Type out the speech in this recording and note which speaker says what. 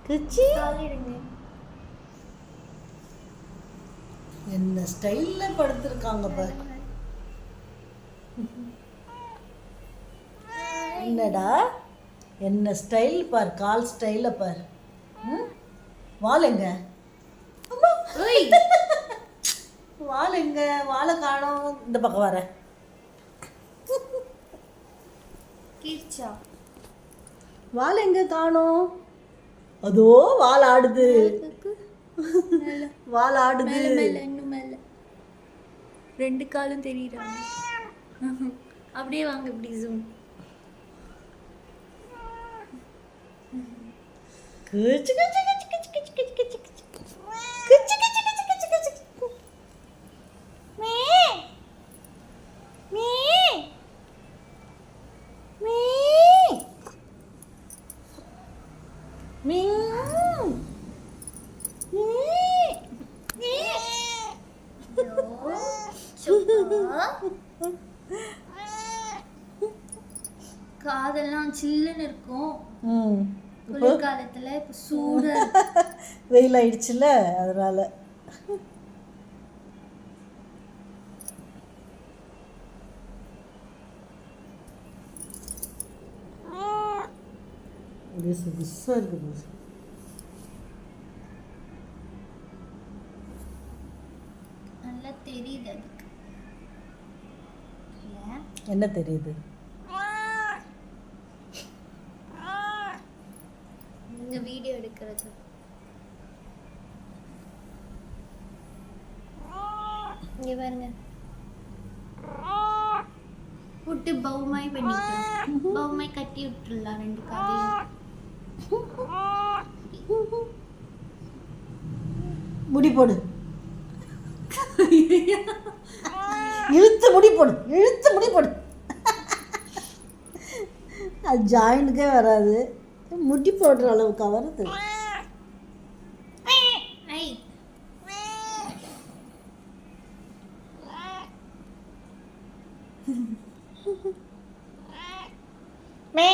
Speaker 1: கிச்சி என்ன ஸ்டைல்ல படுத்திருக்காங்க பாரு. என்னடா என்ன ஸ்டைல் பார், கால் ஸ்டைல பார். வாழைங்க வாழைங்க, வாழை காணோம். இந்த பக்கம் வர வாழை எங்க காணோம்? அதோ வால் ஆடுது, வால் ஆடுது.
Speaker 2: இன்னும் மேல ரெண்டு காலும் தெரியுறாங்க. அப்படியே வாங்க, இப்படி ஜூம்.
Speaker 1: கிச்சு கிச்சு கிச்சு கிச்சு கிச்சு கிச்சு கிச்சு கிச்சு கிச்சு கிச்சு கிச்சு கிச்சு கிச்சு. மீ மீ மீ மீ
Speaker 2: காதெல்லாம் சில்லுன்னு இருக்கும். குளிர்காலத்துல இப்ப சூடா
Speaker 1: வெயில் ஆயிடுச்சுல, அதனால. புதுசா இருக்குது.
Speaker 2: நல்லா தெரியுது. அதுக்கு
Speaker 1: என்ன தெரியுது?
Speaker 2: இந்த வீடியோ எடுக்கிறது. இங்க பாருங்க, புட்டு பவுமாய் பண்ணிக்கலாம். பவுமாய் கட்டி விட்டுறலாம் ரெண்டு காதையும்.
Speaker 1: முடி போடு, இழுத்து முடி போடு, இழுத்து முடி போடு. அது ஜாயின்ட்டுக்கே வராது, முடி போடுற அளவுக்கு வருது.
Speaker 2: மே